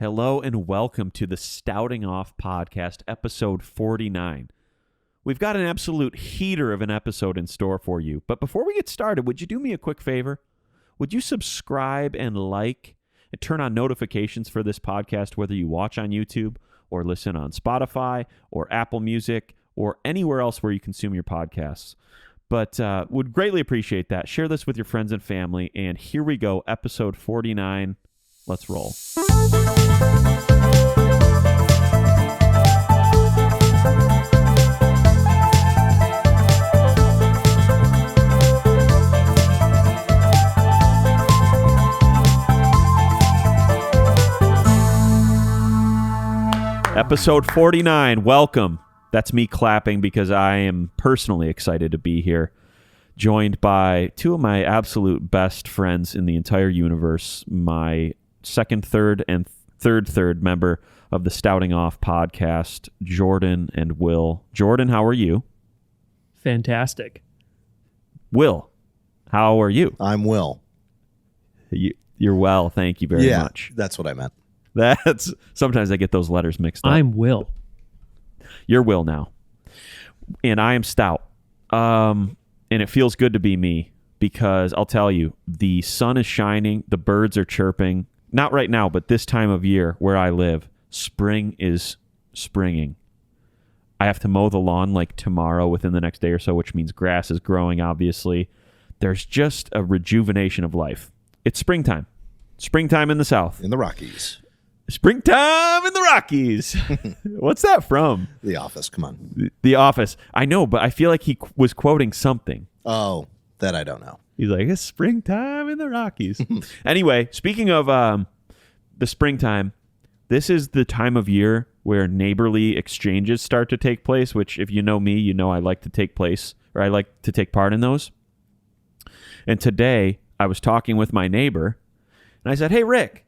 Hello and welcome to the Stouting Off Podcast, episode 49. We've got an absolute heater of an episode in store for you. But before we get started, would you do me a quick favor? Would you subscribe and like and turn on notifications for this podcast, whether you watch on YouTube or listen on Spotify or Apple Music or anywhere else where you consume your podcasts? But would greatly appreciate that. Share this with your friends and family. And here we go, episode 49. Let's roll. Episode 49. Welcome. That's me clapping because I am personally excited to be here, joined by two of my absolute best friends in the entire universe, my second, third, and third member of the Stouting Off podcast, Jordan and Will. Jordan, how are you? Fantastic. Will, how are you? I'm Will. You're well, thank you very much. Yeah, that's what I meant. That's sometimes I get those letters mixed up. I'm Will. You're Will now. And I am Stout. And it feels good to be me because I'll tell you, the sun is shining, the birds are chirping. Not right now, but this time of year where I live, spring is springing. I have to mow the lawn like tomorrow within the next day or so, which means grass is growing, obviously. There's just a rejuvenation of life. It's springtime. Springtime in the South. In the Rockies. Springtime in the Rockies. What's that from? The Office, come on. The Office. I know, but I feel like he was quoting something. Oh, that I don't know. He's like, it's springtime in the Rockies. Anyway, speaking of the springtime, this is the time of year where neighborly exchanges start to take place, which if you know me, you know I like to take place, or I like to take part in those. And today, I was talking with my neighbor, and I said, hey, Rick,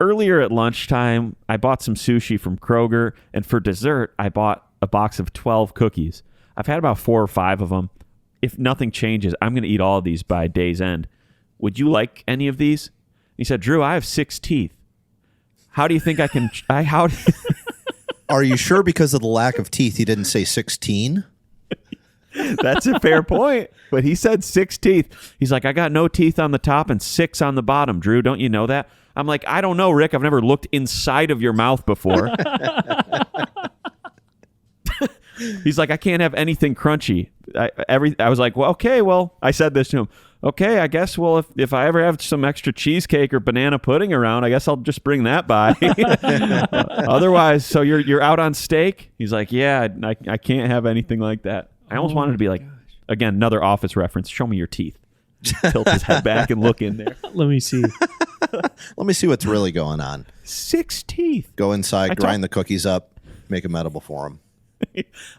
earlier at lunchtime, I bought some sushi from Kroger, and for dessert, I bought a box of 12 cookies. I've had about 4 or 5 of them. If nothing changes, I'm going to eat all of these by day's end. Would you like any of these? He said, Drew, I have 6 teeth. How do you think I can... Are you sure because of the lack of teeth he didn't say 16? That's a fair point. But he said 6 teeth. He's like, I got no teeth on the top and 6 on the bottom. Drew, don't you know that? I'm like, I don't know, Rick. I've never looked inside of your mouth before. He's like, I can't have anything crunchy. I was like, well, okay, well, I said this to him. Okay, I guess, well, if I ever have some extra cheesecake or banana pudding around, I guess I'll just bring that by. Otherwise, so you're out on steak? He's like, yeah, I can't have anything like that. I almost wanted to be like, again, another Office reference. Show me your teeth. Tilt his head back and look in there. Let me see. Let me see what's really going on. 6 teeth. Go inside, grind the cookies up, make them edible for him.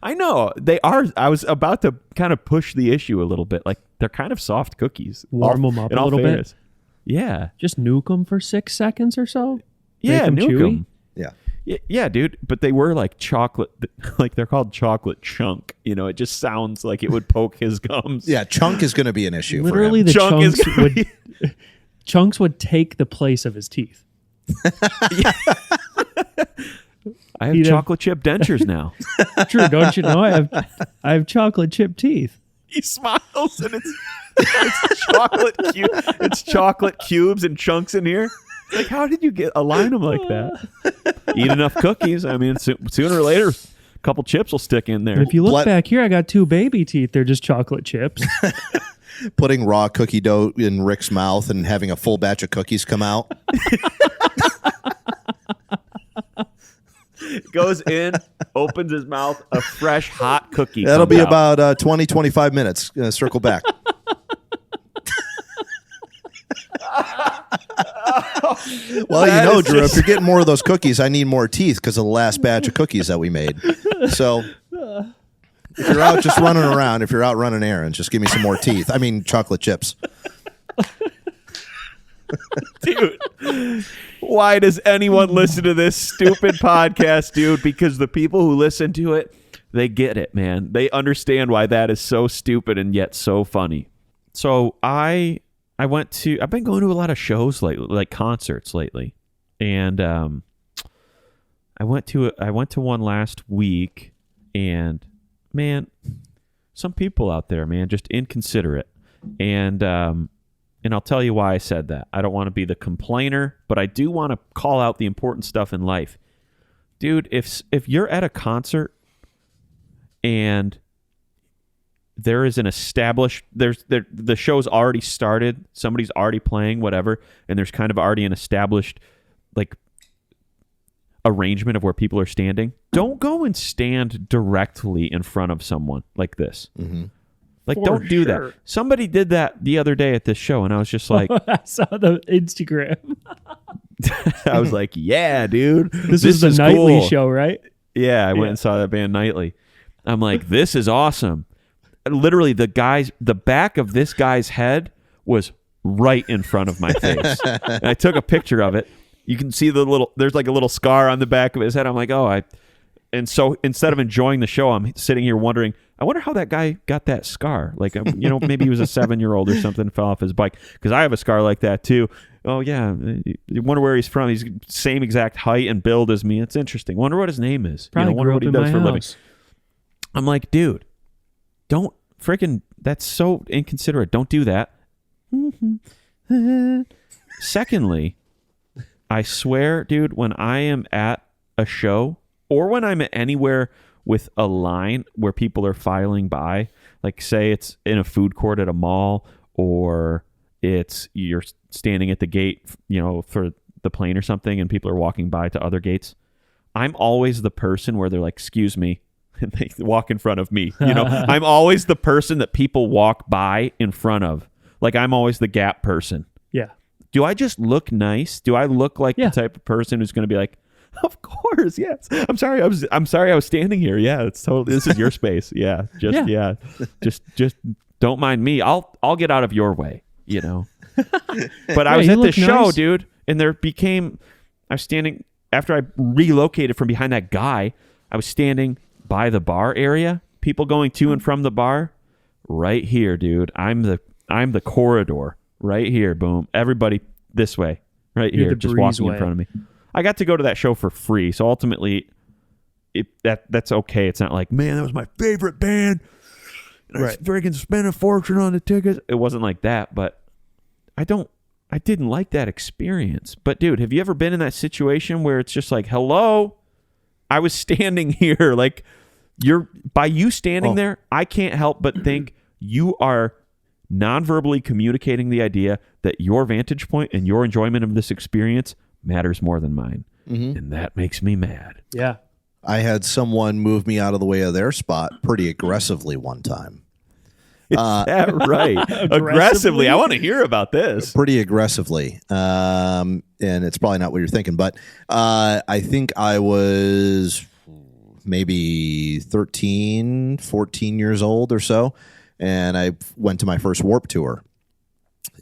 I know. They are. I was about to kind of push the issue a little bit. Like, they're kind of soft cookies. Warm them up a little bit. Yeah. Just nuke them for 6 seconds or so? Yeah, nuke them. Yeah. Yeah, dude. But they were like chocolate. Like, they're called chocolate chunk. You know, it just sounds like it would poke his gums. Yeah, chunk is going to be an issue Literally, for him. the chunks would take the place of his teeth. I have chocolate chip dentures now. Drew, don't you know I have chocolate chip teeth? He smiles and it's chocolate cubes and chunks in here. Like, how did you align them like that? Eat enough cookies. I mean, sooner or later, a couple chips will stick in there. And if you look back here, I got 2 baby teeth. They're just chocolate chips. Putting raw cookie dough in Rick's mouth and having a full batch of cookies come out. Goes in, opens his mouth, a fresh, hot cookie. That'll be out. about 20, 25 minutes. Circle back. Well, you know, Drew, if you're getting more of those cookies, I need more teeth because of the last batch of cookies that we made. So if you're out just running around, if you're out running errands, just give me some more teeth. I mean, chocolate chips. Dude, why does anyone listen to this stupid podcast, dude? Because the people who listen to it, they get it, man. They understand why that is so stupid and yet so funny. So I've been going to a lot of shows lately, like concerts lately. and I went to one last week, and man, some people out there, man, just inconsiderate, and I'll tell you why I said that. I don't want to be the complainer, but I do want to call out the important stuff in life, dude. If you're at a concert and there is an established, the show's already started, somebody's already playing, whatever, and there's kind of already an established like arrangement of where people are standing, don't go and stand directly in front of someone like this. Mm-hmm. Like, For don't do sure. that. Somebody did that the other day at this show, and I was just like, I saw the Instagram. I was like, yeah, dude, This is the nightly cool. show, right? Yeah, I went and saw that band nightly. I'm like, this is awesome. Literally, the back of this guy's head was right in front of my face. And I took a picture of it. You can see there's like a little scar on the back of his head. I'm like, and so instead of enjoying the show, I'm sitting here wondering, I wonder how that guy got that scar. Like, maybe he was a 7-year-old or something, fell off his bike. Because I have a scar like that too. Oh yeah, you wonder where he's from. He's same exact height and build as me. It's interesting. Wonder what his name is. Probably wonder grew what up he in does my for a living. house. I'm like, dude, don't freaking. That's so inconsiderate. Don't do that. Secondly, I swear, dude, when I am at a show or when I'm anywhere with a line where people are filing by, like say it's in a food court at a mall, or you're standing at the gate, for the plane or something, and people are walking by to other gates, I'm always the person where they're like, excuse me, and they walk in front of me. I'm always the person that people walk by in front of. Like, I'm always the gap person. Yeah. Do I just look nice? Do I look like the type of person who's going to be like, of course, yes. I'm sorry I was standing here. Yeah, it's totally, this is your space. Yeah. Just don't mind me. I'll get out of your way, But I was at this show, nice. dude, and I was standing after I relocated from behind that guy. I was standing by the bar area, people going to and from the bar. Right here, dude. I'm the corridor. Right here, boom. Everybody this way. Right here, just walking in front of me. I got to go to that show for free, so ultimately that's okay. It's not like, man, that was my favorite band, and I freaking spent a fortune on the tickets. It wasn't like that, but I didn't like that experience. But dude, have you ever been in that situation where it's just like, hello, I was standing here, like by you standing there, I can't help but think you are non-verbally communicating the idea that your vantage point and your enjoyment of this experience matters more than mine. Mm-hmm. And that makes me mad. Yeah. I had someone move me out of the way of their spot pretty aggressively one time. Is that right? Aggressively? I want to hear about this. Pretty aggressively. And it's probably not what you're thinking, but I think I was maybe 13, 14 years old or so. And I went to my first Warp Tour.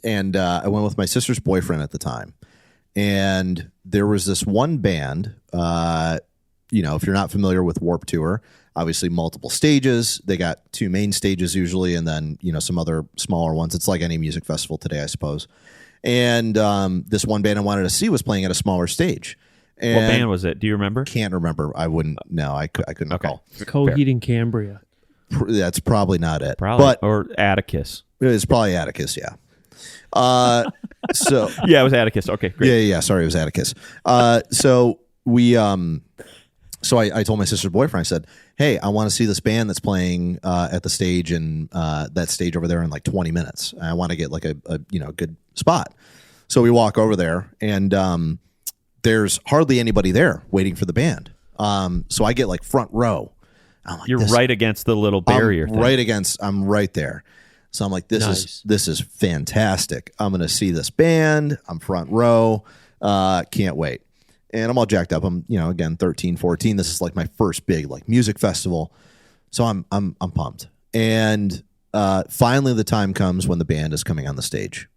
And I went with my sister's boyfriend at the time. And there was this one band, if you're not familiar with Warp Tour, obviously multiple stages. They got 2 main stages usually, and then, some other smaller ones. It's like any music festival today, I suppose. And this one band I wanted to see was playing at a smaller stage. And what band was it? Do you remember? Can't remember. I wouldn't. No, I couldn't recall. Coheed and Cambria. That's probably not it. Probably. Or Atticus. It's probably Atticus, yeah. So yeah, it was Atticus. Okay, great. Yeah. Sorry, it was Atticus. So we, so I told my sister's boyfriend. I said, "Hey, I want to see this band that's playing at the stage and that stage over there in like 20 minutes. I want to get like a good spot." So we walk over there, and there's hardly anybody there waiting for the band. So I get like front row. I'm like, you're right against the little barrier. I'm right there. So I'm like, this is fantastic. I'm going to see this band. I'm front row. Can't wait. And I'm all jacked up. I'm, again, 13, 14. This is like my first big like music festival. So I'm pumped. And finally the time comes when the band is coming on the stage.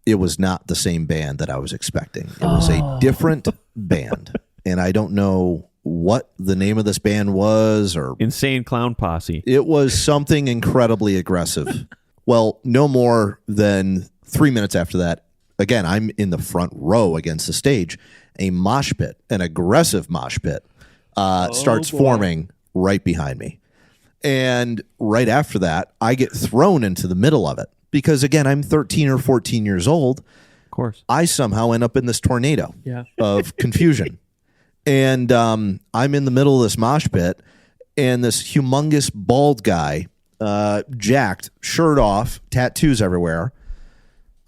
It was not the same band that I was expecting. It was a different band. And I don't know what the name of this band was, or Insane Clown Posse. It was something incredibly aggressive. Well, no more than 3 minutes after that, again, I'm in the front row against the stage. A mosh pit, an aggressive mosh pit, starts forming right behind me. And right after that, I get thrown into the middle of it because, again, I'm 13 or 14 years old. Of course. I somehow end up in this tornado of confusion. And I'm in the middle of this mosh pit, and this humongous bald guy, jacked, shirt off, tattoos everywhere.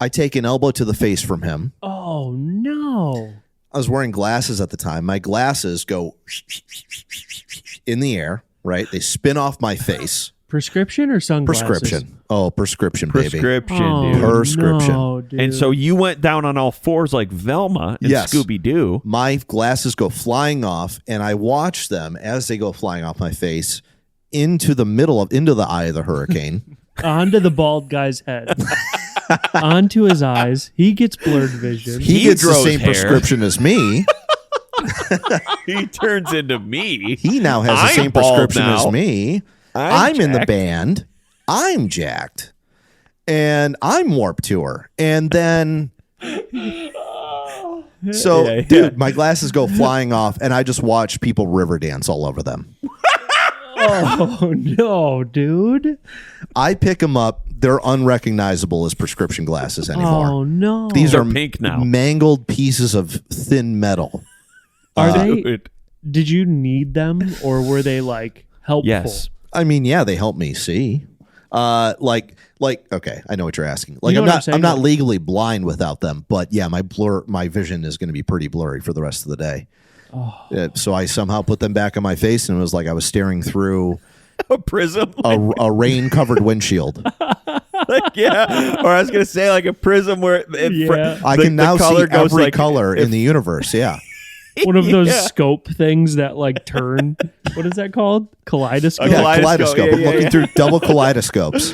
I take an elbow to the face from him. Oh, no. I was wearing glasses at the time. My glasses go in the air, right? They spin off my face. Prescription or sunglasses? Prescription. Oh, prescription, baby. Prescription, dude. Prescription. No, dude. And so you went down on all fours like Velma and Yes. Scooby-Doo. My glasses go flying off, and I watch them as they go flying off my face into the eye of the hurricane. Onto the bald guy's head. Onto his eyes. He gets blurred vision. He gets the same prescription as me. He turns into me. He now has the I'm same bald prescription now. as me. I'm in the band. I'm jacked. And I'm Warped Tour. And then... So, dude, my glasses go flying off, and I just watch people river dance all over them. Oh, no, dude. I pick them up. They're unrecognizable as prescription glasses anymore. Oh, no. These They're are pink now. mangled pieces of thin metal. Are they... Dude. Did you need them, or were they, like, helpful? Yes. I mean, yeah, they help me see. Okay, I know what you're asking. Like, You know what I'm saying? I'm not legally blind without them, but yeah, my vision is going to be pretty blurry for the rest of the day. Oh. So I somehow put them back on my face, and it was like I was staring through A prism. a rain-covered windshield. Yeah. Or I was going to say like a prism where Yeah. I can now see color goes every like- color in the universe. Yeah. One of those Yeah. scope things that, like, turn. What is that called? Kaleidoscope? Yeah, Kaleidoscope. kaleidoscope. I'm Yeah, looking yeah. through double kaleidoscopes.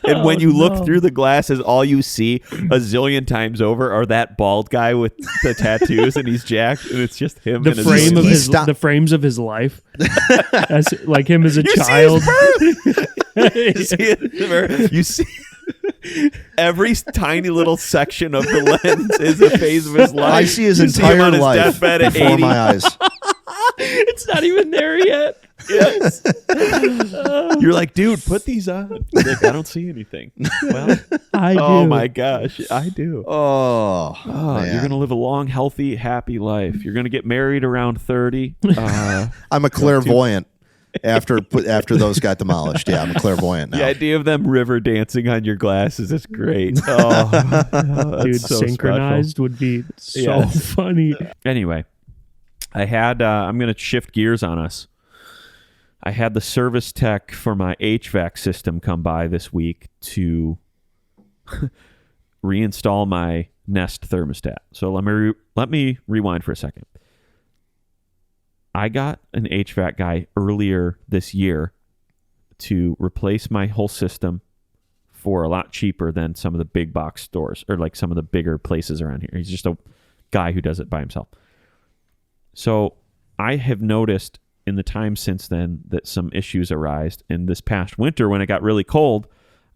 And when you look no. through the glasses, all you see a zillion times over are that bald guy with the tattoos, and he's jacked, and it's just him. The and frame of He's his stop- the frames of his life, as like him as a You child. You see every tiny little section of the lens is a phase of his life. I see his You him entire on his life deathbed at before 80. my eyes. It's not even there yet. Yes. You're like, dude, put these on. Like, I don't see anything. Well, I do. oh my gosh, I do. Oh, Oh, man. you're gonna live a long, healthy, happy life. You're gonna get married around 30. I'm a clairvoyant after those got demolished. Yeah, I'm a clairvoyant now. The idea of them river dancing on your glasses is great. Oh, that's Dude, so synchronized would be so Yes. funny. special. Anyway, I had. I'm gonna shift gears on us. I had the service tech for my HVAC system come by this week to reinstall my Nest thermostat. So let me rewind for a second. I got an HVAC guy earlier this year to replace my whole system for a lot cheaper than some of the big box stores or like some of the bigger places around here. He's just a guy who does it by himself. So I have noticed in the time since then that some issues arise. And this past winter when it got really cold,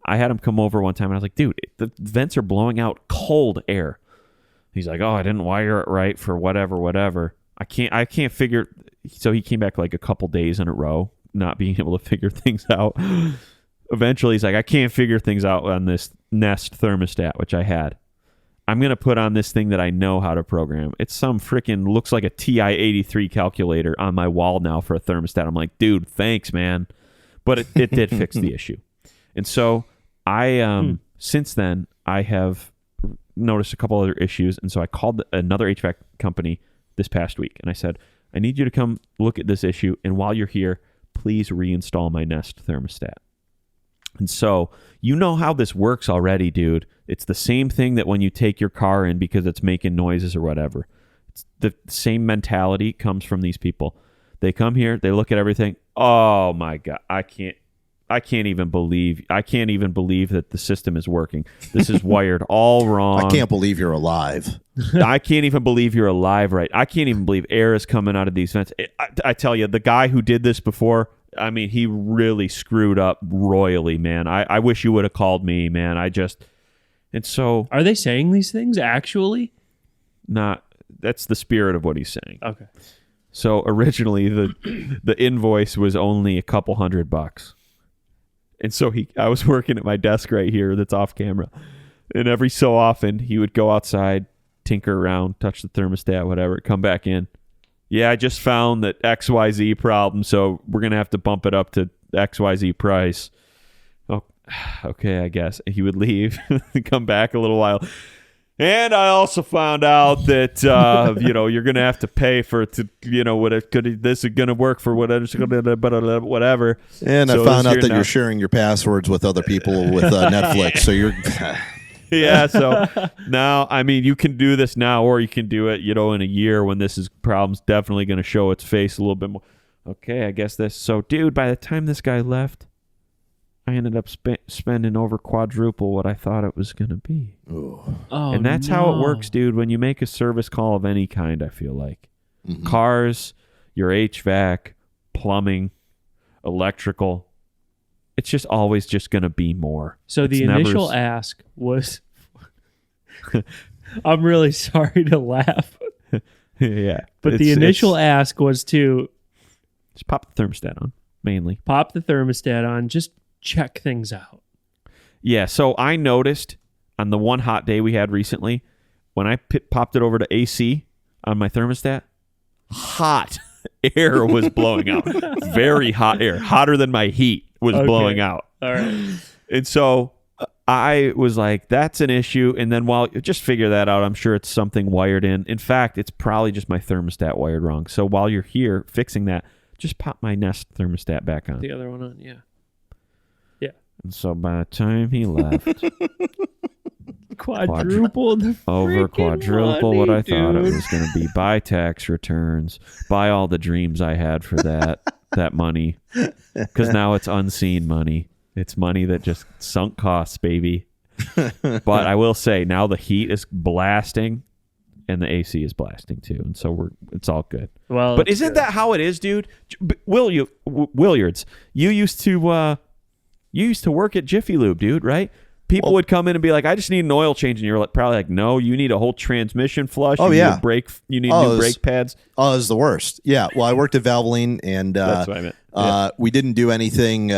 I had him come over one time and I was like, dude, the vents are blowing out cold air. He's like, oh, I didn't wire it right for whatever. I can't figure. So he came back like a couple days in a row, not being able to figure things out. Eventually he's like, I can't figure things out on this Nest thermostat, which I had. I'm going to put on this thing that I know how to program. It's some freaking, looks like a TI-83 calculator on my wall now for a thermostat. I'm like, dude, thanks, man. But it did fix the issue. And so I, since then, I have noticed a couple other issues. And so I called another HVAC company this past week. And I said, I need you to come look at this issue. And while you're here, please reinstall my Nest thermostat. And so you know how this works already, dude. It's the same thing that when you take your car in because it's making noises or whatever. It's the same mentality comes from these people. They come here, they look at everything. Oh my God, I can't even believe that the system is working. This is wired all wrong. I can't believe you're alive. I can't even believe you're alive, right? I can't even believe air is coming out of these vents. I tell you, the guy who did this before, I mean, he really screwed up royally, man. I wish you would have called me, man. And so, Are they saying these things actually? that's the spirit of what he's saying. Okay. So originally the invoice was only a couple $100. And so I was working at my desk right here that's off camera. And every so often he would go outside, tinker around, touch the thermostat, whatever, come back in. Yeah, I just found that XYZ problem, so we're going to have to bump it up to XYZ price. Oh, okay, I guess. He would leave, come back a little while. And I also found out that, you're going to have to pay for it to, this is going to work for whatever. And So I found out that now. you're sharing your passwords with other people with Netflix. So you're... Yeah, so now, I mean, you can do this now, or you can do it, in a year when problem's definitely going to show its face a little bit more. Okay, I guess this. So, dude, by the time this guy left, I ended up spending over quadruple what I thought it was going to be. Oh, And that's how it works, dude, when you make a service call of any kind, I feel like. Mhm. Cars, your HVAC, plumbing, electrical. It's just always just going to be more. So the It's never initial ask was, I'm really sorry to laugh, Yeah. but the initial ask was to just pop the thermostat on, mainly. pop the thermostat on, just check things out. Yeah, so I noticed on the one hot day we had recently, when I popped it over to AC on my thermostat, hot air was blowing out. Very hot air, hotter than my heat was blowing out. All right. And so I was like, that's an issue. And then just figure that out. I'm sure it's something wired in. In fact, it's probably just my thermostat wired wrong. So while you're here fixing that, just pop my Nest thermostat back on. The other one on, yeah. And so by the time he left, Quadruple the over freaking quadruple money, what I thought it dude. was going to be. Buy tax returns, buy all the dreams I had for that money, because now it's unseen money. It's money that just sunk costs, baby. But I will say now the heat is blasting and the AC is blasting too, and so it's all good. Well, But isn't that how it is, dude? Williards, you used to work at Jiffy Lube, dude, right? People would come in and be like, I just need an oil change. And you're probably like, no, you need a whole transmission flush. Oh, you yeah. You need new brake pads. Oh, it was the worst. Yeah. Well, I worked at Valvoline, and That's what I meant. we didn't do anything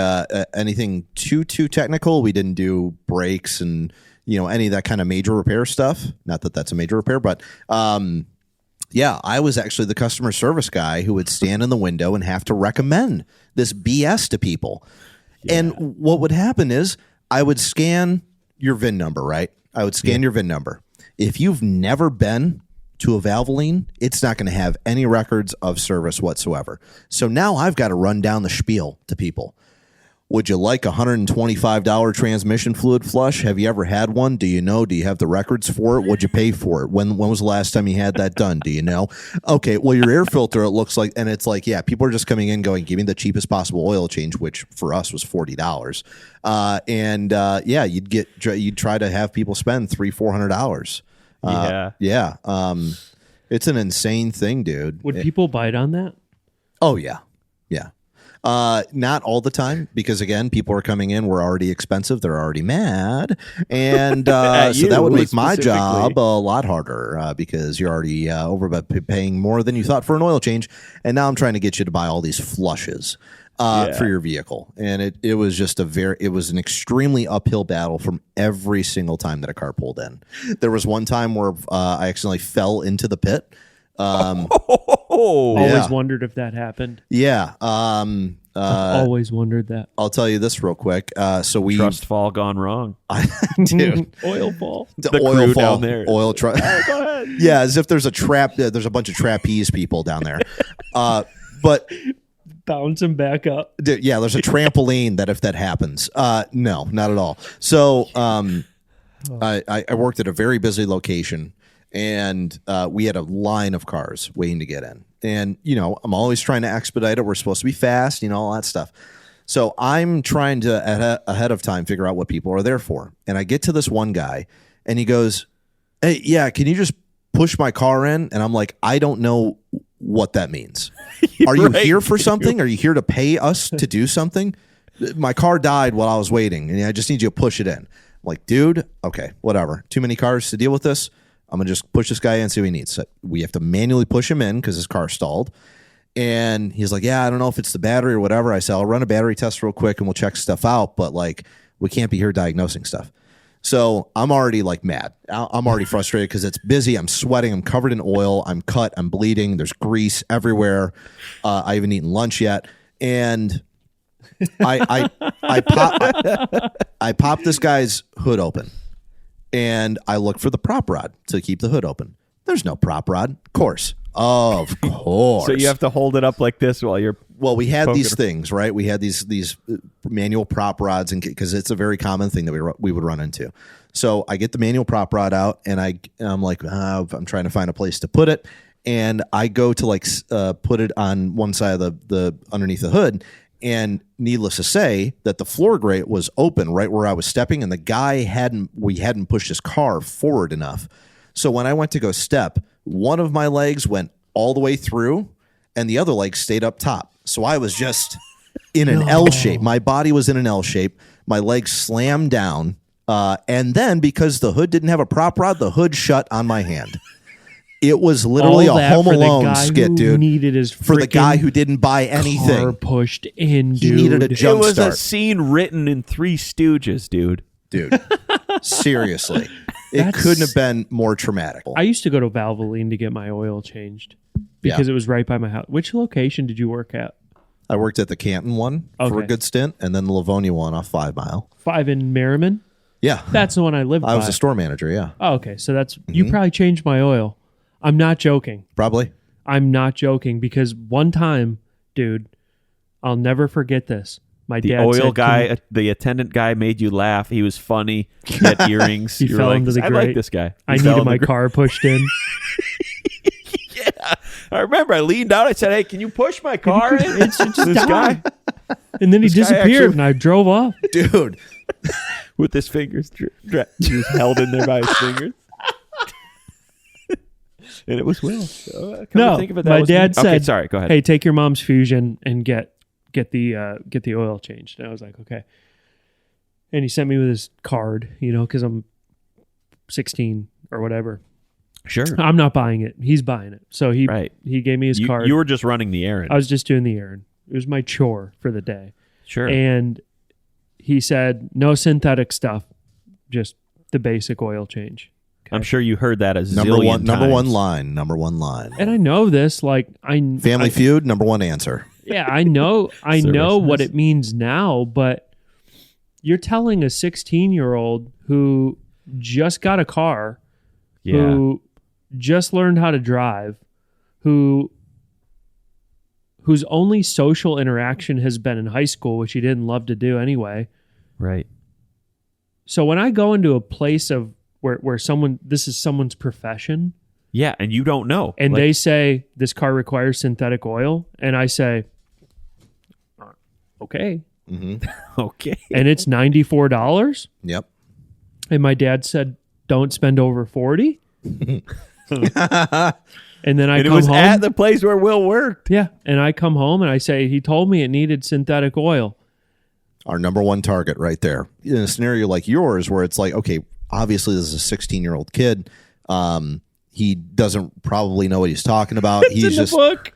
too technical. We didn't do brakes and any of that kind of major repair stuff. Not that that's a major repair, but yeah, I was actually the customer service guy who would stand in the window and have to recommend this BS to people. Yeah. And what would happen is I would scan your VIN number, right? I would scan your VIN number. If you've never been to a Valvoline, it's not going to have any records of service whatsoever. So now I've got to run down the spiel to people. Would you like a $125 transmission fluid flush? Have you ever had one? Do you know? Do you have the records for it? What'd you pay for it? When was the last time you had that done? Do you know? Okay, well, your air filter, it looks like, and it's like, yeah, people are just coming in going, give me the cheapest possible oil change, which for us was $40. Yeah, you'd try to have people spend $300-400. Yeah. It's an insane thing, dude. Would people bite on that? Oh, yeah. Yeah. Not all the time, because again, people are coming in. We're already expensive. They're already mad. And so that would make my job a lot harder because you're already over by paying more than you thought for an oil change. And now I'm trying to get you to buy all these flushes for your vehicle. And it was just it was an extremely uphill battle from every single time that a car pulled in. There was one time where I accidentally fell into the pit. Always wondered if that happened. Yeah. Always wondered that. I'll tell you this real quick. So we Trust fall gone wrong. dude, Oil fall. the crew oil fall down there. oil truck. Go ahead. Yeah, as if there's a there's a bunch of trapeze people down there. But Bouncing back up. dude, yeah, there's a trampoline that if that happens. No, not at all. So I worked at a very busy location. And we had a line of cars waiting to get in. And, I'm always trying to expedite it. We're supposed to be fast, all that stuff. So I'm trying to, ahead of time, figure out what people are there for. And I get to this one guy, and he goes, hey, yeah, can you just push my car in? And I'm like, I don't know what that means. Are you here for something? Are you here to pay us to do something? My car died while I was waiting, and I just need you to push it in. I'm like, dude, okay, whatever. Too many cars to deal with this. I'm going to just push this guy in and see what he needs. So we have to manually push him in because his car stalled. And he's like, yeah, I don't know if it's the battery or whatever. I said, I'll run a battery test real quick and we'll check stuff out. But like, we can't be here diagnosing stuff. So I'm already like mad. I'm already frustrated because it's busy. I'm sweating. I'm covered in oil. I'm cut. I'm bleeding. There's grease everywhere. I haven't eaten lunch yet. And I pop this guy's hood open and I look for the prop rod to keep the hood open. There's no prop rod. Of course. So you have to hold it up like this while you're. Well, we had these things, right? We had these manual prop rods, and because it's a very common thing that we would run into. So I get the manual prop rod out, and I'm like, I'm trying to find a place to put it, and I go to like put it on one side of the underneath the hood, and needless to say, that the floor grate was open right where I was stepping, and the guy hadn't pushed his car forward enough. So when I went to go step, one of my legs went all the way through, and the other leg stayed up top. So I was just in an L shape. My body was in an L shape. My legs slammed down. And then because the hood didn't have a prop rod, the hood shut on my hand. It was literally a Home Alone skit, dude. For the guy who didn't buy anything. Car pushed in, dude. He needed a jump start. It was start. a scene written in Three Stooges, dude. Dude, seriously. It couldn't have been more traumatic. I used to go to Valvoline to get my oil changed because it was right by my house. Which location did you work at? I worked at the Canton one for a good stint, and then the Livonia one off 5 Mile. 5 in Merriman? Yeah. That's the one I lived by. I was a store manager, yeah. Oh, okay. So that's you probably changed my oil. I'm not joking. Probably. I'm not joking because one time, dude, I'll never forget this. My dad oil said, guy, the attendant guy made you laugh. He was funny. He had earrings. He fell into the grate. I like this guy. I needed my car pushed in. Yeah. I remember I leaned out. I said, hey, can you push my car in? It's just this guy. And then he disappeared and I drove off. Dude. With his fingers just held in there by his fingers. And it was Will. So, think of it, my dad said, okay, sorry, go ahead. Hey, take your mom's Fusion and get the oil changed. And I was like, okay. And he sent me with his card, because I'm 16 or whatever. Sure. I'm not buying it. He's buying it. So he gave me his card. You were just running the errand. I was just doing the errand. It was my chore for the day. Sure. And he said, no synthetic stuff, just the basic oil change. Okay. I'm sure you heard that a zillion times. Number one line. And I know this, Family Feud, number one answer. Yeah, I know what it means now, but you're telling a 16-year-old who just got a car, who just learned how to drive, whose only social interaction has been in high school, which he didn't love to do anyway. Right. So when I go into a place of where this is someone's profession. Yeah, and you don't know. And they say, this car requires synthetic oil. And I say, okay. Mm-hmm. Okay. And it's $94. Yep. And my dad said, don't spend over 40. And then I come home. It was at the place where Will worked. Yeah. And I come home and I say, he told me it needed synthetic oil. Our number one target right there. In a scenario like yours where it's like, okay, obviously this is a 16-year-old kid. He doesn't probably know what he's talking about. It's in the book.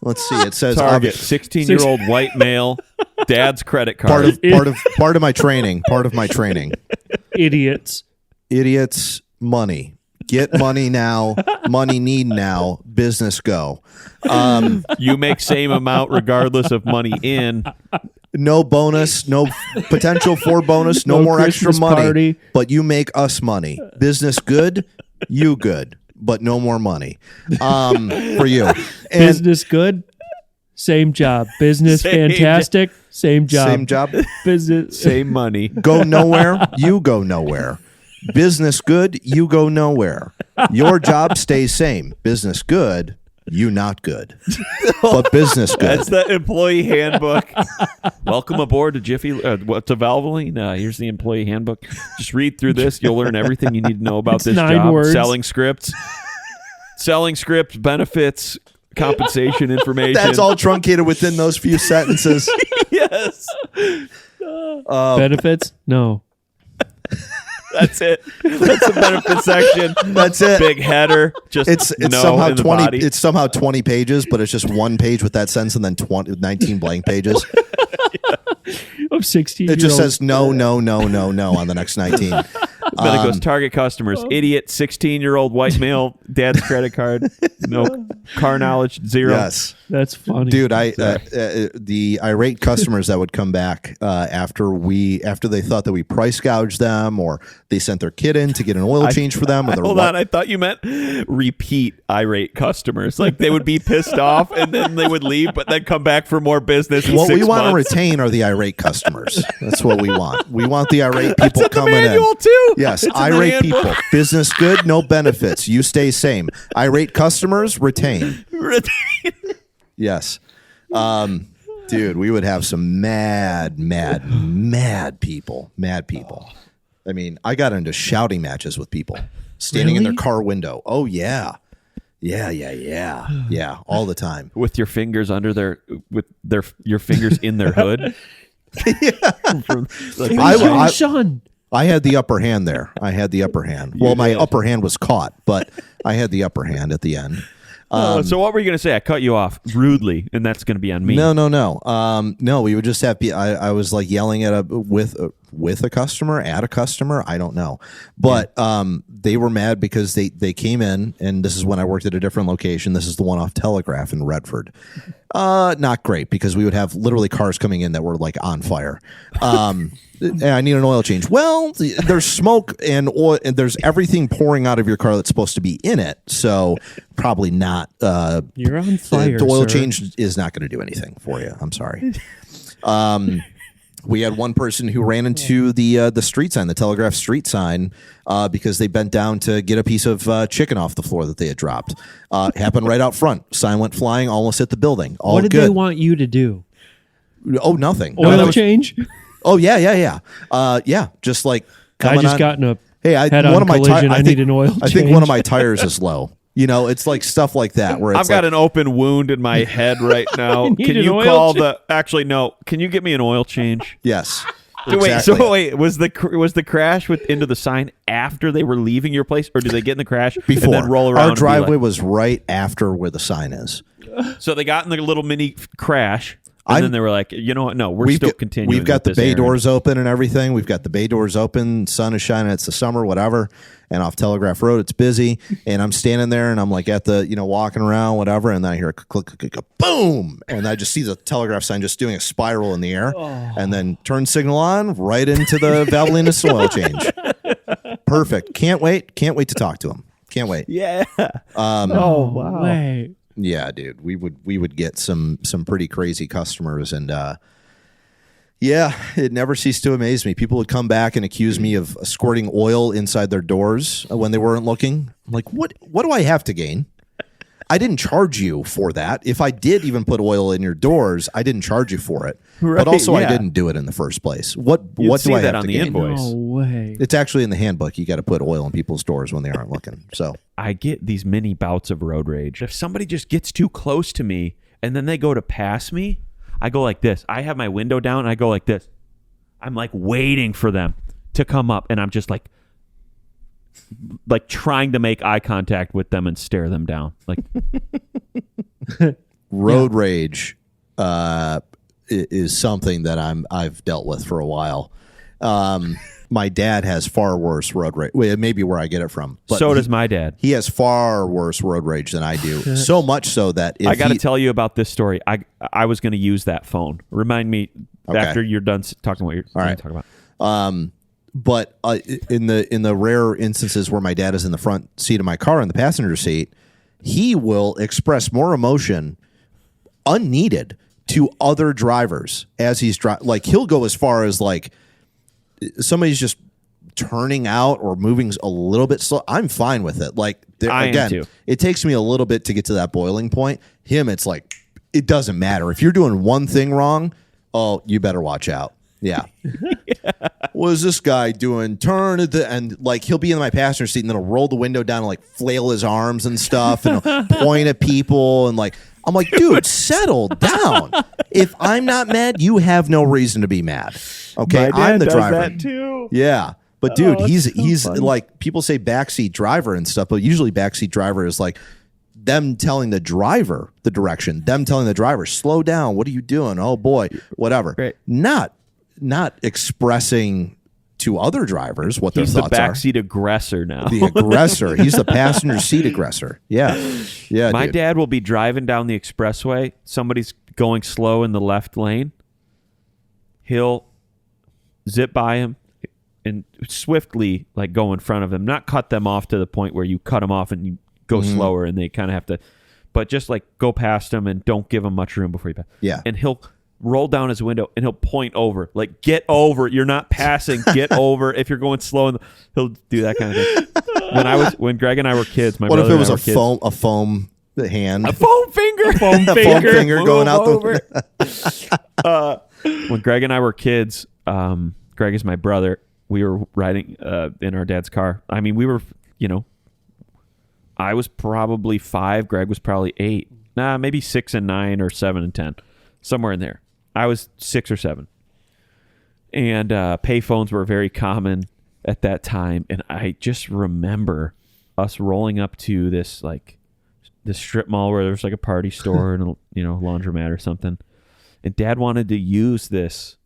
Let's see. It says target 16-year-old white male, dad's credit card. Part of my training. Part of my training. Idiots. Money. Get money now. Money need now. Business go. You make same amount regardless of money in. No bonus, no potential for bonus, no more Christmas extra money. Party. But you make us money. Business good, you good, but no more money for you. And business good, same job. Business fantastic, same job. Same job. Business same money. Go nowhere, you go nowhere. Business good, you go nowhere. Your job stays same. Business good, you not good. But business good. That's the employee handbook. Welcome aboard to to Valvoline. Here's the employee handbook. Just read through this. You'll learn everything you need to know about this 9 job. words. Selling scripts, benefits, compensation information. That's all truncated within those few sentences. Yes. Benefits? No. That's it. That's the benefit section. That's it. Big header. Just It's no somehow in the 20. body. It's somehow 20 pages, but it's just one page with that sentence and then 19 blank pages. I'm 16. It just says no on the next 19. Then it goes target customers: idiot, 16-year-old white male, dad's credit card, no car knowledge, 0. Yes, that's funny, dude. The irate customers that would come back after they thought that we price gouged them, or they sent their kid in to get an oil change for them. Or hold on, I thought you meant repeat irate customers. Like they would be pissed off and then they would leave, but then come back for more business. What we want to months. retain are the irate customers. That's what we want. We want the irate people That's in coming the manual in. Too. Yes, It's in the irate handbook. people. Business good, no benefits. You stay same. Irate customers, retain. Yes. Dude, we would have some mad people. Mad people. I mean, I got into shouting matches with people standing in their car window. Oh, yeah. Yeah, all the time. With your fingers under your fingers in their hood. Son. I had the upper hand there. Well, my upper hand was caught, but I had the upper hand at the end. So what were you going to say? I cut you off rudely, and that's going to be on me. No. No, we would just have. I was like yelling at with a customer, at a customer. I don't know, but they were mad because they came in, and this is when I worked at a different location. This is the one off Telegraph in Redford. Not great, because we would have literally cars coming in that were like on fire. And I need an oil change. Well, there's smoke and oil, and there's everything pouring out of your car that's supposed to be in it. So probably not. You're on fire. The oil sir. change is not going to do anything for you. I'm sorry. We had one person who ran into the street sign, the Telegraph street sign, because they bent down to get a piece of chicken off the floor that they had dropped. Happened right out front. Sign went flying, almost hit the building. All what did good. they want you to do? Oh, nothing. Oil change? Oh, yeah. Yeah, just like I just on. got in a Hey, head-on collision. I need an oil change. I think one of my tires is low. You know, it's like stuff like that where it's I've got an open wound in my head right now. need Can an you oil call change. Actually, no. Can you get me an oil change? Yes. Wait, was the crash into the sign after they were leaving your place, or did they get in the crash Before. and then roll around? Our and be driveway like, was right after where the sign is. so they got in the little mini crash, and then they were like, you know what? No, we're still continuing. We've got with the this bay errand. doors open and everything. We've got the bay doors open. Sun is shining. It's the summer, whatever. And off Telegraph Road, it's busy. And I'm standing there, and I'm like at the, walking around, whatever. And then I hear a click, boom. And I just see the Telegraph sign just doing a spiral in the air. And then turn signal on right into the Valvoline oil change. Perfect. Can't wait to talk to him. Can't wait. Yeah. Oh, wow. Way. Yeah, dude. We would get some pretty crazy customers, and yeah, it never ceased to amaze me. People would come back and accuse me of squirting oil inside their doors when they weren't looking. I'm like, what do I have to gain? I didn't charge you for that. If I did even put oil in your doors, I didn't charge you for it. Right, but also, I yeah. didn't do it in the first place. What see do I that have on to the gain? invoice. No way. It's actually in the handbook. You got to put oil in people's doors when they aren't looking. So I get these mini bouts of road rage. If somebody just gets too close to me and then they go to pass me, I go like this. I have my window down and I go like this. I'm like waiting for them to come up, and I'm just like trying to make eye contact with them and stare them down. Like road rage is something that I've dealt with for a while. My dad has far worse road rage. Well, it may be where I get it from. But so does my dad. He has far worse road rage than I do. So much so that if I got to tell you about this story. I was going to use that phone. Remind me after you're done talking what you're going to talk about. But in the rare instances where my dad is in the front seat of my car in the passenger seat, he will express more emotion unneeded to other drivers as he's driving. Like he'll go as far as like somebody's just turning out or moving a little bit slow. I'm fine with it. Like again, it takes me a little bit to get to that boiling point. Him, it's like it doesn't matter if you're doing one thing wrong. Oh, you better watch out. Yeah. What is this guy doing? Turn at and like he'll be in my passenger seat and then he'll roll the window down and like flail his arms and stuff and he'll point at people and like I'm like, dude, settle down. If I'm not mad, you have no reason to be mad. Okay, My dad I'm the does driver. that too. Yeah. But dude, he's funny. like, people say backseat driver and stuff, but usually backseat driver is like them telling the driver the direction, them telling the driver, slow down, what are you doing? Oh boy, whatever. Right. Not expressing to other drivers what their He's the thoughts are. backseat aggressor now. The aggressor. He's the passenger seat aggressor. Yeah. Yeah. My dude. dad will be driving down the expressway. Somebody's going slow in the left lane. He'll zip by him and swiftly like go in front of them. Not cut them off to the point where you cut them off and you go slower and they kind of have to, but just like go past them and don't give them much room before you pass. Yeah. And he'll roll down his window and he'll point over, like, get over. You're not passing. Get over. If you're going slow, he'll do that kind of thing. When Greg and I were kids, my what if brother it was and I were a foam hand? a foam finger. Foam A foam finger going out over. When Greg and I were kids, Greg is my brother. We were riding in our dad's car. I mean, we were, I was probably 5. Greg was probably 8. Nah, maybe 6 and 9 or 7 and 10, somewhere in there. I was 6 or 7, and payphones were very common at that time. And I just remember us rolling up to this strip mall where there was like a party store and laundromat or something. And Dad wanted to use this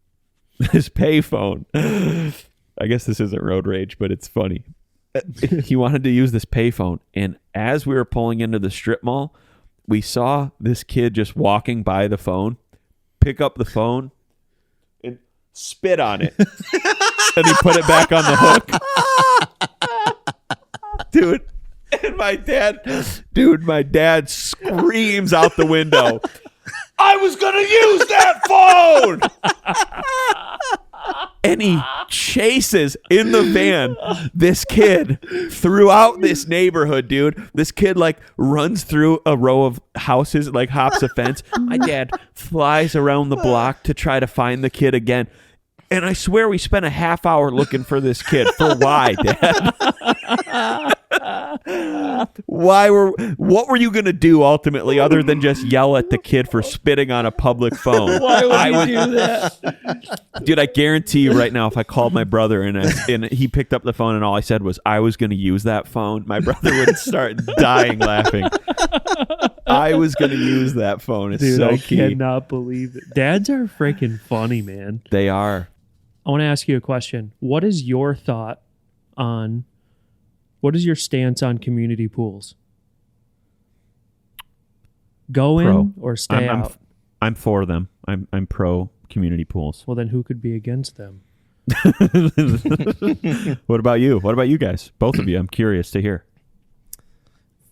payphone. I guess this isn't road rage, but it's funny. He wanted to use this payphone, and as we were pulling into the strip mall, we saw this kid just walking by the phone, pick up the phone, and spit on it. And he put it back on the hook. Dude, and my dad screams out the window, I was going to use that phone! And he chases in the van this kid throughout this neighborhood, dude. This kid runs through a row of houses, hops a fence. My dad flies around the block to try to find the kid again. And I swear we spent a half hour looking for this kid. For why, Dad? What were you going to do ultimately other than just yell at the kid for spitting on a public phone? Why would you do that? Dude, I guarantee you right now, if I called my brother and he picked up the phone and all I said was, I was going to use that phone, my brother would start dying laughing. I was going to use that phone. It's Dude, so I key. cannot believe it. Dads are freaking funny, man. They are. I want to ask you a question. What is your stance on community pools? Go in or stay out? I'm for them. I'm pro community pools. Well, then who could be against them? What about you? What about you guys? Both of you. I'm curious to hear.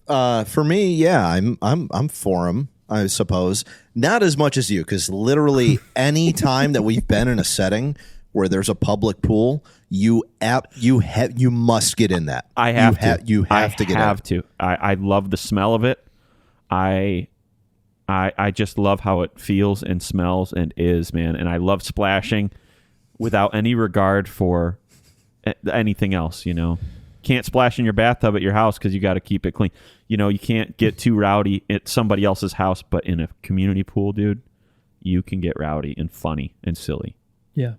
For me, yeah, I'm for them, I suppose. Not as much as you, because literally any time that we've been in a setting where there's a public pool, you must get in that. I have to. You have to get in. I have to. I love the smell of it. I just love how it feels and smells and is, man. And I love splashing without any regard for anything else, Can't splash in your bathtub at your house because you got to keep it clean. You can't get too rowdy at somebody else's house, but in a community pool, dude, you can get rowdy and funny and silly. Yeah.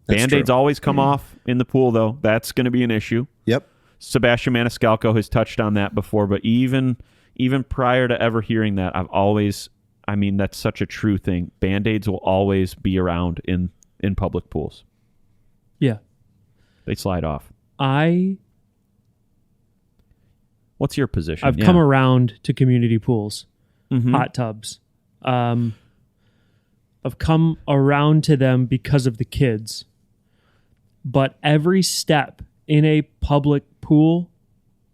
Band-Aids always come off in the pool, though. That's going to be an issue. Yep. Sebastian Maniscalco has touched on that before, but even prior to ever hearing that, that's such a true thing. Band-Aids will always be around in public pools. Yeah. They slide off. What's your position? I've come around to community pools, hot tubs. I've come around to them because of the kids. But every step in a public pool,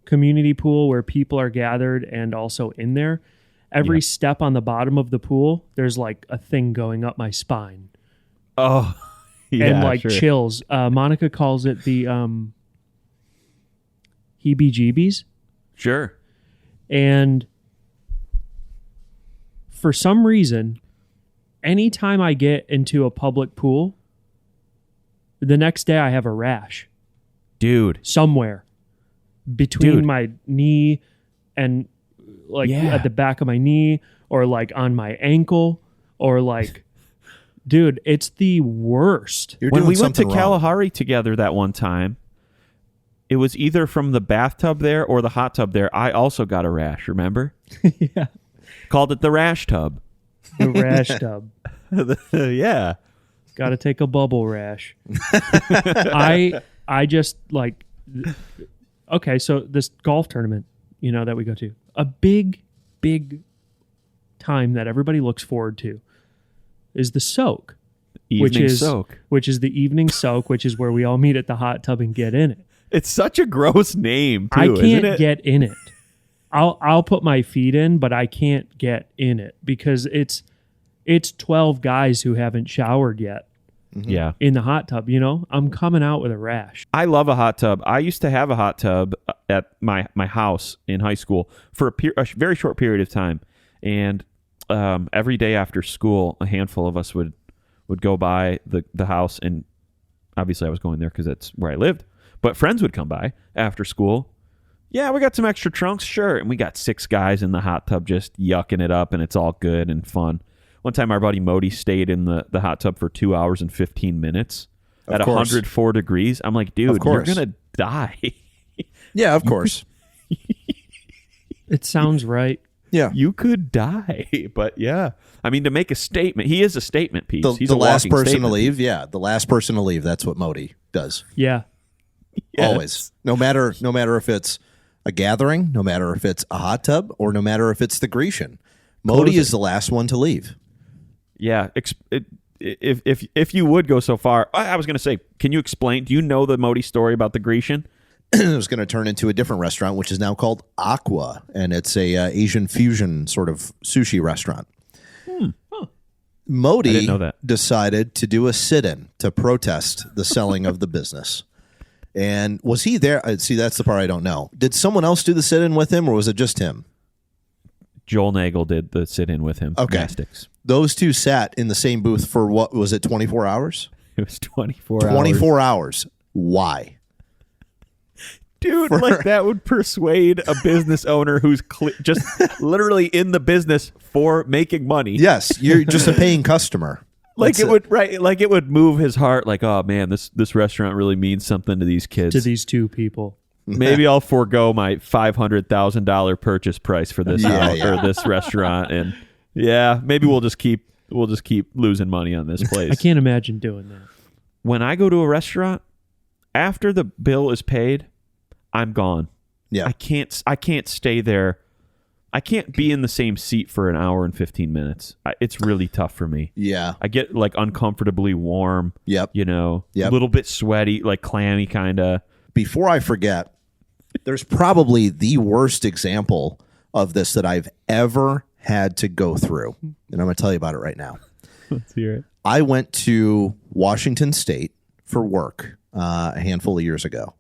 community pool where people are gathered and also in there, every step on the bottom of the pool, there's a thing going up my spine. Oh, yeah, and sure. Chills. Monica calls it the heebie-jeebies. Sure. And for some reason, anytime I get into a public pool, the next day I have a rash. Dude. Somewhere between my knee and like at the back of my knee or like on my ankle or like, dude, it's the worst. When we went to Kalahari together that one time, it was either from the bathtub there or the hot tub there. I also got a rash, remember? Yeah. Called it the rash tub. The rash tub. Yeah. Got to take a bubble rash. I just like, okay, so this golf tournament, that we go to, a big time that everybody looks forward to is the soak. Soak. Which is the evening soak, which is where we all meet at the hot tub and get in it. It's such a gross name, too, I can't isn't it? get in it. I'll put my feet in, but I can't get in it because it's 12 guys who haven't showered yet. Yeah. In the hot tub, I'm coming out with a rash. I love a hot tub. I used to have a hot tub at my house in high school for a very short period of time. And every day after school, a handful of us would go by the house. And obviously I was going there because that's where I lived. But friends would come by after school. Yeah, we got some extra trunks, sure. And we got 6 guys in the hot tub just yucking it up, and it's all good and fun. One time our buddy Modi stayed in the hot tub for 2 hours and 15 minutes at 104 degrees. I'm like, dude, you're going to die. Yeah, of course. It sounds right. Yeah. You could die. But yeah, I mean, to make a statement, he is a statement piece. He's the a last person statement to leave. Yeah, the last person to leave. That's what Modi does. Yeah. Yes. Always. No matter if it's a gathering, no matter if it's a hot tub, or no matter if it's the Grecian. Modi is the last one to leave. Yeah. If you would go so far, I was going to say, can you explain? Do you know the Modi story about the Grecian? It was going to turn into a different restaurant, which is now called Aqua, and it's a Asian fusion sort of sushi restaurant. Modi I didn't know that. decided to do a sit-in to protest the selling of the business. And was he there? See, that's the part I don't know. Did someone else do the sit-in with him, or was it just him? Joel Nagel did the sit-in with him. Okay. Gymnastics. Those two sat in the same booth for what was it, 24 hours? It was 24 hours. 24 hours. Why? Dude, like that would persuade a business owner who's just literally in the business for making money. Yes, you're just a paying customer. Like it would move his heart. Like, oh man, this restaurant really means something to these kids. To these two people. Maybe I'll forego my $500,000 purchase price for this house or this restaurant, and maybe we'll just keep losing money on this place. I can't imagine doing that. When I go to a restaurant, after the bill is paid, I'm gone. Yeah, I can't stay there. I can't be in the same seat for an hour and 15 minutes. It's really tough for me. Yeah. I get like uncomfortably warm. Yep. A little bit sweaty, like clammy kind of. Before I forget, there's probably the worst example of this that I've ever had to go through. And I'm going to tell you about it right now. Let's hear it. I went to Washington State for work a handful of years ago.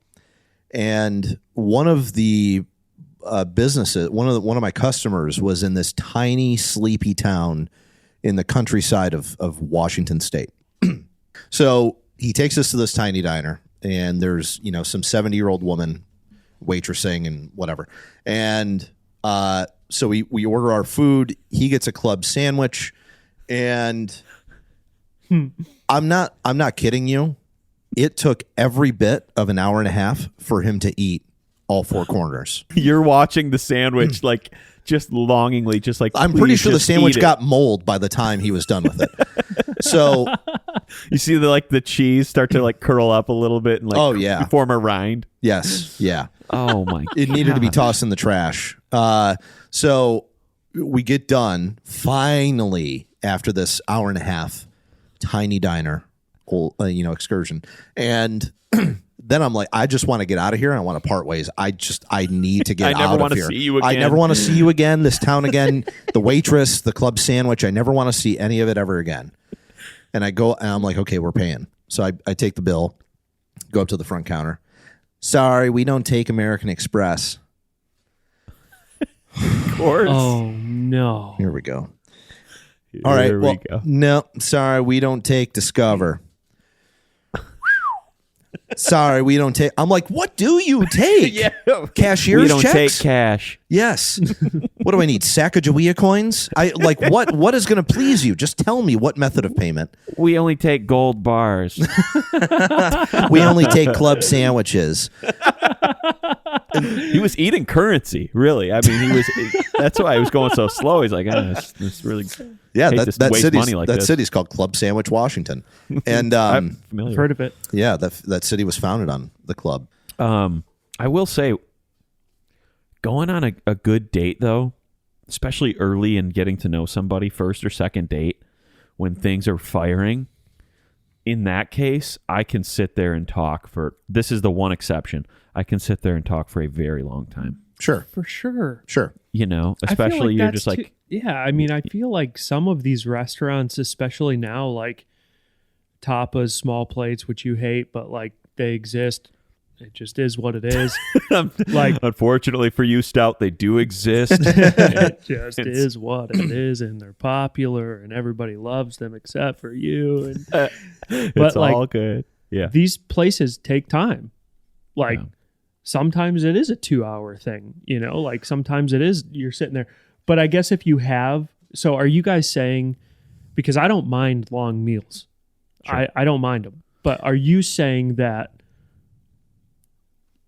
And one of the businesses, one of my customers was in this tiny, sleepy town in the countryside of Washington State. So he takes us to this tiny diner, and there's some 70-year-old woman waitressing and whatever. And so we order our food. He gets a club sandwich, and I'm not kidding you. It took every bit of an hour and a half for him to eat all 4 corners. You're watching the sandwich like just longingly, just like I'm pretty sure the sandwich got mold by the time he was done with it. So you see the cheese start to like curl up a little bit and form a rind. Yes, yeah. Oh my god. It needed to be tossed in the trash. So we get done finally after this hour and a half tiny diner excursion. And then I'm like, I just want to get out of here and I want to part ways. I need to get out of here. I never want to see you again, this town again, the waitress, the club sandwich. I never want to see any of it ever again. And I go and I'm like, okay, we're paying. So I take the bill, go up to the front counter. Sorry, we don't take American Express. Of course. Oh, no. Here we go. All right. Here we go. No, sorry, we don't take Discover. Sorry, we don't take. I'm like, what do you take? Yeah. Cashier's We don't checks? take cash. Yes. What do I need? Sacagawea coins? What is going to please you? Just tell me what method of payment. We only take gold bars. We only take club sandwiches. He was eating currency, really. I mean, that's why he was going so slow. He's like, this really. Yeah, that city's called Club Sandwich, Washington, and I'm familiar. I've heard of it. Yeah, that city was founded on the club. I will say, going on a good date though, especially early in getting to know somebody, first or second date, when things are firing. In that case, I can sit there and talk for. This is the one exception. I can sit there and talk for a very long time. Sure, For sure. You know, especially you're just like. Yeah, I mean, I feel like some of these restaurants, especially now, like tapas, small plates, which you hate, but like they exist. It just is what it is. Like, unfortunately for you, Stout, they do exist. It just is what it is, and they're popular, and everybody loves them except for you. And, it's all good. Yeah, these places take time. Like sometimes it is a 2-hour thing. You know, like sometimes it is you're sitting there. But I guess if you have, so are you guys saying? Because I don't mind long meals. Sure. I don't mind them. But are you saying that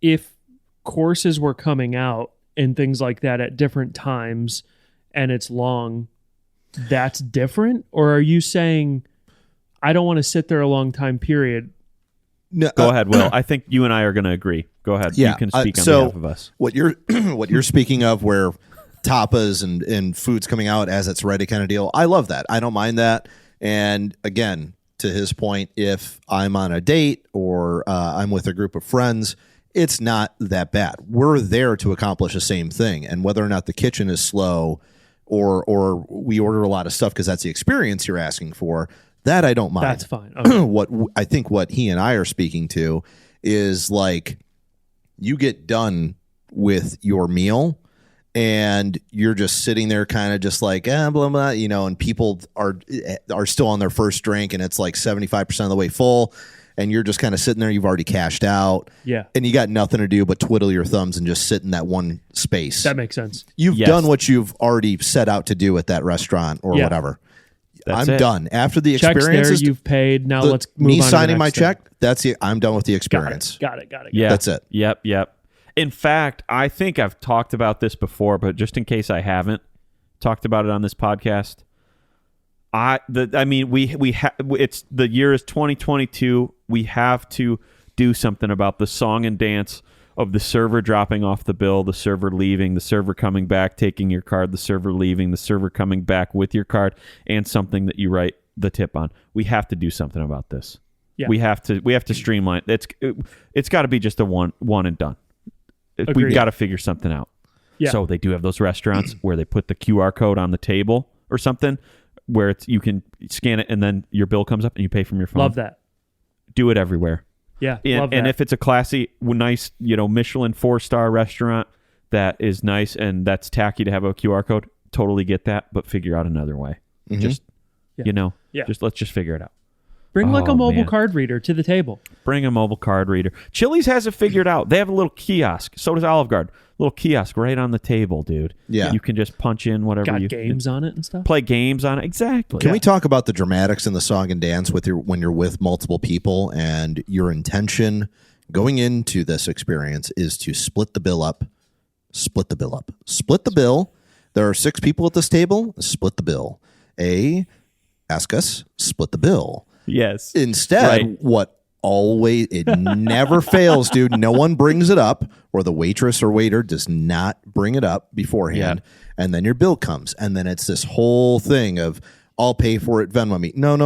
if courses were coming out and things like that at different times and it's long, that's different? Or are you saying I don't want to sit there a long time, period? No, go ahead, Will. I think you and I are going to agree. Go ahead. Yeah, you can speak on behalf of us. What you're speaking of, where tapas and food's coming out as it's ready kind of deal, I love that. I don't mind that. And again, to his point, if I'm on a date or I'm with a group of friends, it's not that bad. We're there to accomplish the same thing. And whether or not the kitchen is slow or we order a lot of stuff because that's the experience you're asking for, that I don't mind. That's fine. Okay. What he and I are speaking to is like you get done with your meal and you're just sitting there kind of just like, blah, blah, you know, and people are still on their first drink and it's like 75% of the way full. And you're just kind of sitting there. You've already cashed out. Yeah. And you got nothing to do but twiddle your thumbs and just sit in that one space. That makes sense. You've done what you've already set out to do at that restaurant or whatever. I'm done. After the experience, there, you've paid. Now let's move on. Me signing to the my next check, that's it. I'm done with the experience. Got it. Yeah. That's it. Yep. In fact, I think I've talked about this before, but just in case I haven't talked about it on this podcast, it's the year is 2022. We have to do something about the song and dance of the server dropping off the bill, the server leaving, the server coming back, taking your card, the server leaving, the server coming back with your card, and something that you write the tip on. We have to do something about this. Yeah. We have to streamline. It's got to be just a one and done. Agreed. We've got to figure something out. Yeah. So they do have those restaurants where they put the QR code on the table or something where you can scan it and then your bill comes up and you pay from your phone. Love that. Do it everywhere. Yeah, love that. And if it's a classy, nice, Michelin 4-star restaurant that is nice and that's tacky to have a QR code, totally get that, but figure out another way. Mm-hmm. Let's just figure it out. Bring a mobile card reader to the table. Bring a mobile card reader. Chili's has it figured out. They have a little kiosk. So does Olive Garden. Little kiosk right on the table, dude. Yeah. You can just punch in whatever Got games on it and stuff. Play games on it. Exactly. Can we talk about the dramatics in the song and dance when you're with multiple people and your intention going into this experience is to split the bill up. Split the bill up. Split the bill. There are 6 people at this table. Split the bill. Ask us. Split the bill. Yes. Instead, it never fails, dude. No one brings it up, or the waitress or waiter does not bring it up beforehand. Yeah. And then your bill comes. And then it's this whole thing of, I'll pay for it, Venmo me. No.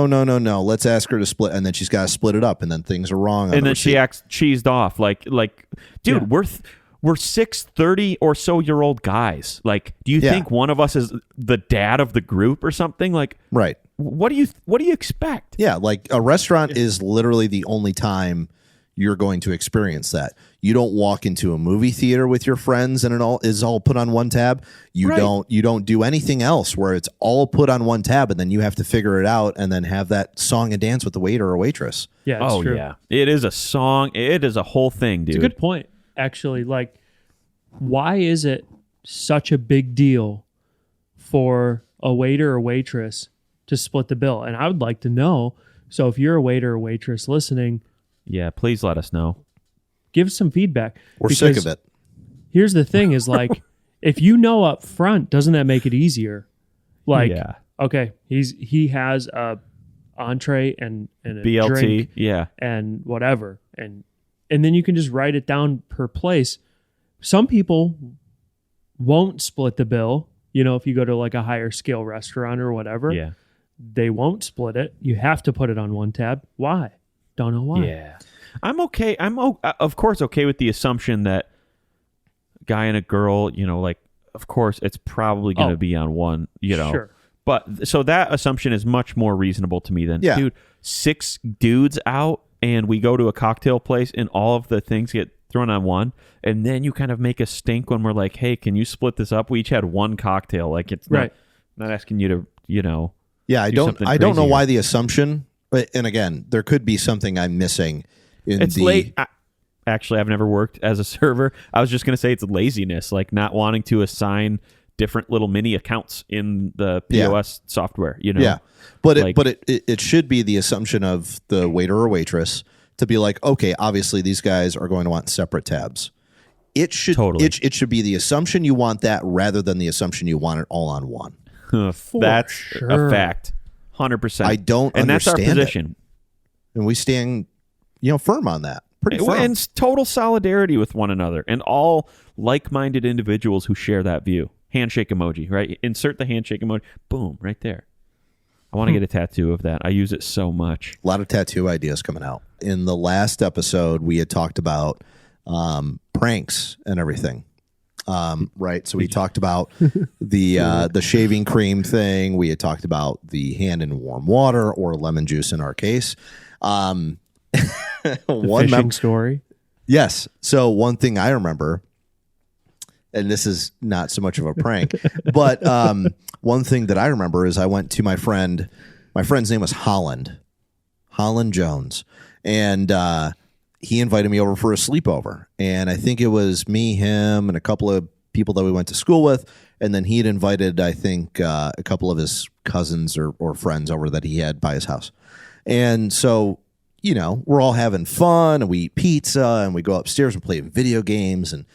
Let's ask her to split. And then she's got to split it up. And then things are wrong. And then she acts cheesed off. Like, dude, we're 6 30 or so year old guys. Like, do you think one of us is the dad of the group or something? Like, right. What do you expect? Yeah, like a restaurant is literally the only time you're going to experience that. You don't walk into a movie theater with your friends and it all is all put on one tab. You don't do anything else where it's all put on one tab and then you have to figure it out and then have that song and dance with the waiter or waitress. Yeah, it's true. Yeah. It is a song. It is a whole thing, dude. It's a good point, actually. Like, why is it such a big deal for a waiter or waitress to split the bill? And I would like to know. So if you're a waiter or waitress listening, yeah, please let us know. Give some feedback. We're sick of it. Here's the thing is like, if you know up front, doesn't that make it easier? Like, okay, he has a entree and a BLT, drink yeah, and whatever. And then you can just write it down per place. Some people won't split the bill. You know, if you go to like a higher scale restaurant or whatever, they won't split it. You have to put it on one tab. Why? Don't know why. Yeah. I'm okay. Of course, okay with the assumption that guy and a girl, you know, like, of course, it's probably going to be on one, you know. Sure. But so that assumption is much more reasonable to me than, dude, 6 dudes out and we go to a cocktail place and all of the things get thrown on one. And then you kind of make a stink when we're like, hey, can you split this up? We each had one cocktail. Like, it's not asking you to, you know. Yeah, I don't know why the assumption, but, and again, there could be something I'm missing. It's late. Actually, I've never worked as a server. I was just going to say it's laziness, like not wanting to assign different little mini accounts in the POS software, you know? Yeah. But it should be the assumption of the waiter or waitress to be like, okay, obviously these guys are going to want separate tabs. It should it should be the assumption you want that rather than the assumption you want it all on one. That's a fact. 100%. I don't and understand that's our position. And we stand, firm on that. Pretty firm. And total solidarity with one another and all like-minded individuals who share that view. Handshake emoji, right? Insert the handshake emoji. Boom, right there. I want to get a tattoo of that. I use it so much. A lot of tattoo ideas coming out. In the last episode, we had talked about pranks and everything. Right? So we talked about the shaving cream thing. We had talked about the hand in warm water or lemon juice in our case. One fishing story. Yes. So one thing I remember, and this is not so much of a prank, but one thing that I remember is I went to my friend. My friend's name was Holland Jones, and he invited me over for a sleepover. And I think it was me, him, and a couple of people that we went to school with. And then he had invited, I think, a couple of his cousins or friends over that he had by his house. And so, we're all having fun, and we eat pizza, and we go upstairs and play video games, and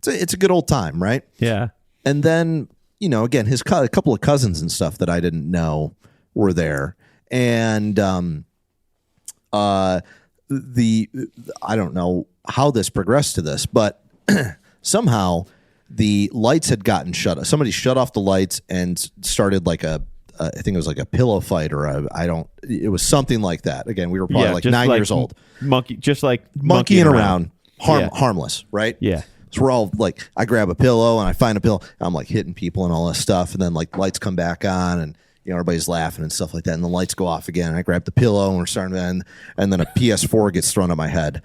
it's a good old time, right? Yeah. And then, again, his a couple of cousins and stuff that I didn't know were there, and I don't know how this progressed to this, but somehow the lights had gotten shut off. Somebody shut off the lights and started like I think it was like a pillow fight it was something like that. Again, we were probably like 9 years old. Monkeying around. Harmless, right? Yeah. So we're all like, I grab a pillow and I find a pillow. I'm like hitting people and all this stuff. And then like lights come back on and everybody's laughing and stuff like that. And the lights go off again. And I grab the pillow and we're starting to end. And then a PS4 gets thrown at my head.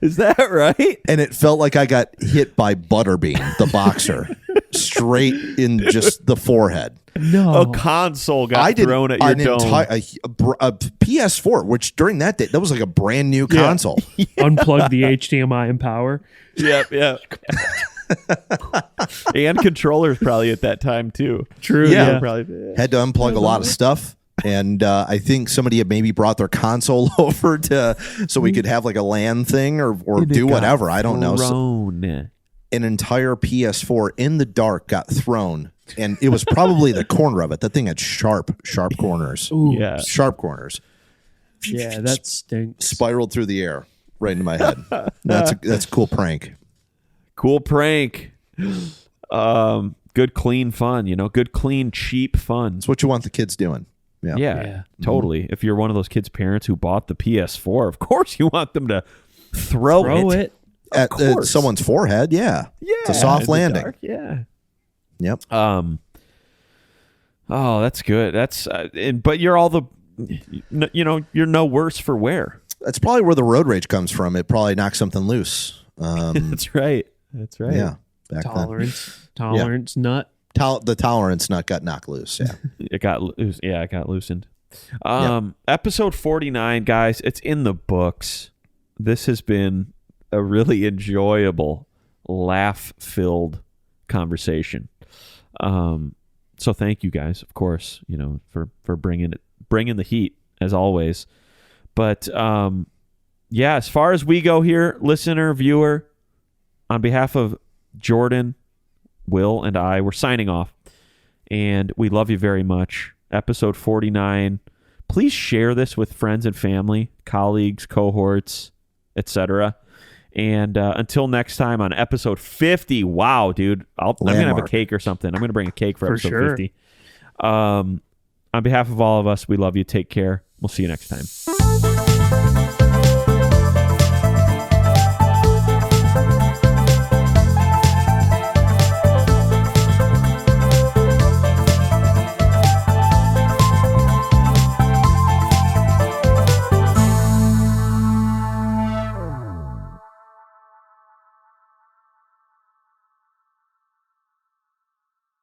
Is that right? And it felt like I got hit by Butterbean, the boxer, straight in just the forehead. No. A console got thrown at your dome. A PS4, which during that day, that was like a brand new console. Yeah. Unplug the HDMI and power. Yep. And controllers probably at that time too. True. Yeah. Probably. Had to unplug a lot of stuff. And I think somebody had maybe brought their console over so we could have like a LAN thing or do whatever. I don't know. So an entire PS4 in the dark got thrown, and it was probably the corner of it. That thing had sharp corners. Ooh. Yeah, sharp corners. Yeah, that stinks. Spiraled through the air right into my head. That's a cool prank. Cool prank. Good clean fun. Good clean cheap fun. It's what you want the kids doing. Yeah, totally. If you're one of those kids' parents who bought the PS4, of course you want them to throw it at someone's forehead. Yeah, it's a soft landing. Dark, yeah. Yep. Oh, that's good. That's but you're all you're no worse for wear. That's probably where the road rage comes from. It probably knocked something loose. That's right. Yeah. Tolerance nut. The tolerance nut got knocked loose. Yeah. It got loose. Yeah, it got loosened. Episode 49, guys, it's in the books. This has been a really enjoyable, laugh-filled conversation. So thank you guys, of course, for bringing the heat as always. But yeah, as far as we go here, listener, viewer, on behalf of Jordan, Will, and I, we're signing off. And we love you very much. Episode 49. Please share this with friends and family, colleagues, cohorts, etc. And until next time on episode 50. Wow, dude. I'm going to have a cake or something. I'm going to bring a cake for episode 50. On behalf of all of us, we love you. Take care. We'll see you next time.